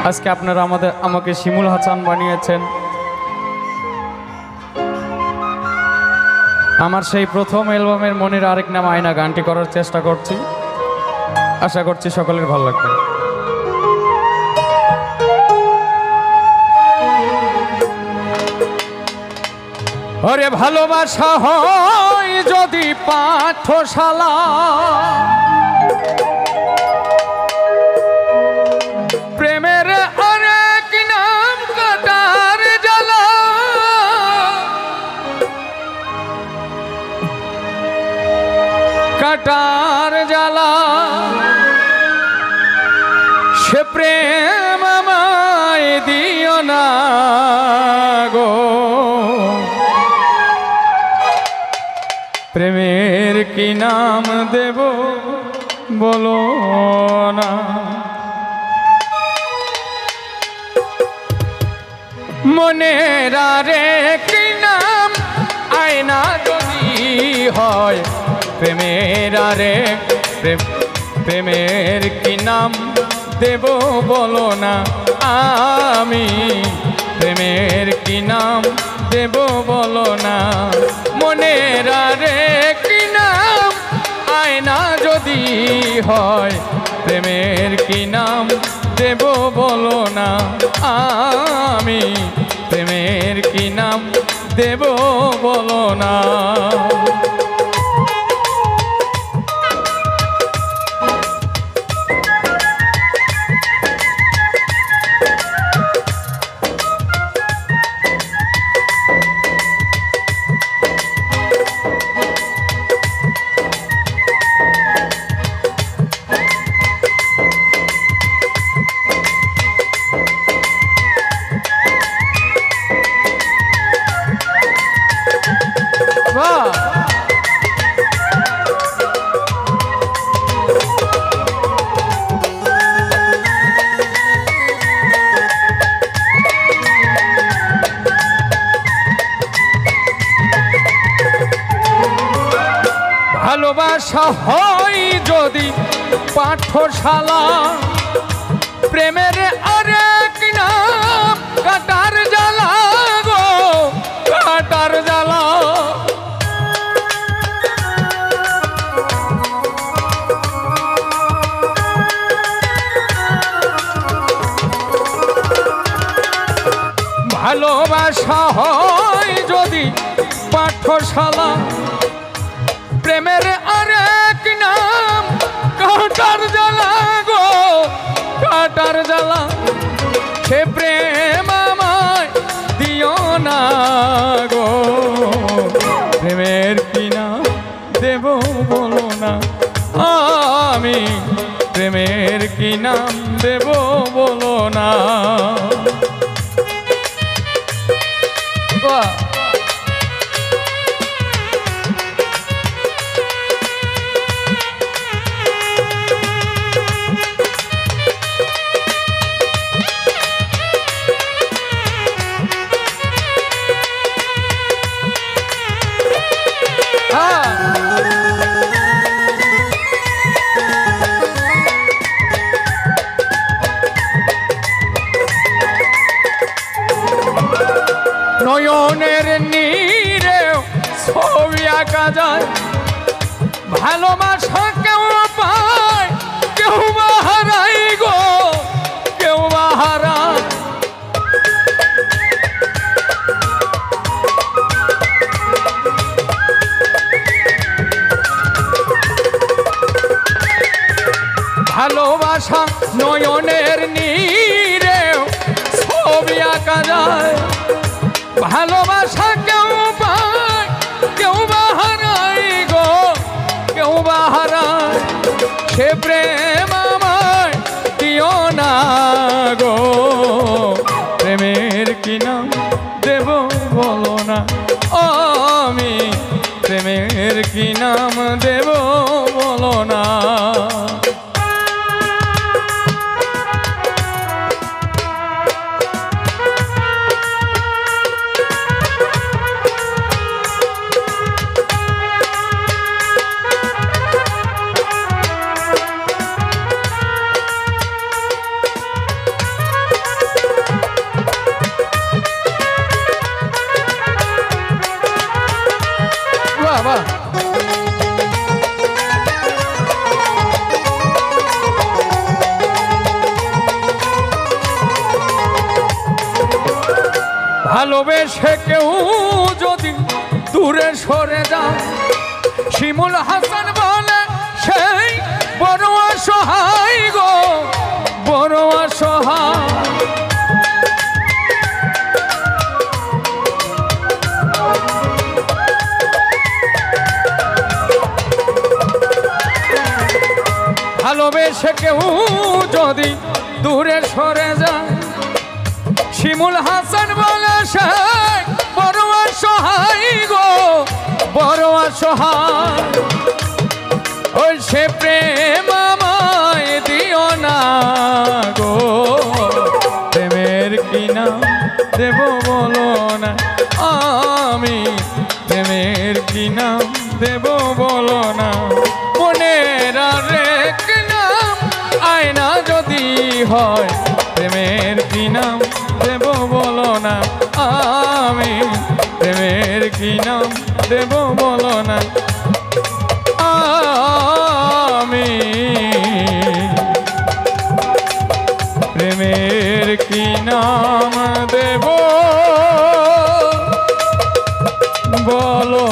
আজকে আপনারা আমাকে শিমুল হাসান বানিয়েছেন। আমার সেই প্রথম অ্যালবামের মনের আরেক নাম আয়না গানটি করার চেষ্টা করছি, আশা করছি সকলের ভালো লাগবে। ওরে ভালোবাসা হয় যদি পাঠশালা, প্রেমের আরেক নাম কাটার জ্বালা, কাটার জ্বালা, সে প্রেম আমায় দিও না গো। প্রেমের কি নাম দেব বলো না, মনের আরেক নাম আয়না যদি হয়, প্রেমের আরেক প্রেমের কি নাম দেব বলো না, আমি প্রেমের কি নাম দেব বলো না, মনের আরেক নাম আয়না যদি হয়, প্রেমের কি নাম দেব বলো না, আমি প্রেমের কি নাম দেব বলো না। ভালোবাসা হয় যদি পাঠশালা, প্রেমের আরেক নাম কাটার জ্বালা গো, কাটার জ্বালা, ভালোবাসা হয় যদি পাঠশালা, প্রেমের আরেক নাম কাটার জ্বালা গো, কাটার জ্বালা, সে প্রেম আমায় দিও না গো। প্রেমের কি নাম দেব বলো না, আমি প্রেমের কি নাম দেব বলো না। নয়নের নীরে ছবি আঁকা যায়, ভালোবাসা কেউ পায় কেউ বা হারায় গো, কেউ বা হারায়, ভালোবাসা নয়নের নীরে ছবি আঁকা যায়, ভালোবাসা কেউ পায় কেউ বা হারায় গো, কেউ বা হারায়, সে প্রেম আমায় দিও না গো। প্রেমের কি নাম দেব বলো না, আমি প্রেমের কি নাম দেব বলো না। ভালোবেসে কেউ যদি দূরে সরে যায়, শিমুল হাসান বলে সেই বড় অসহায় গো, বড় অসহায়। ভালোবেসে কেউ যদি দূরে সরে যায়, শিমুল হাসান বলে সে বড় অসহায় গো, বড় অসহায়। ওই সে প্রেম আমায় দিও না গো, প্রেমের কি নাম দেব বলো না, আমি প্রেমের কি নাম দেব বলো না। মনের আরেক নাম আয়না যদি হয়, প্রেমের কি নাম দেব বলো না, আমি প্রেমের কি নাম দেব বলো না, আমি প্রেমের কি নাম দেব বলো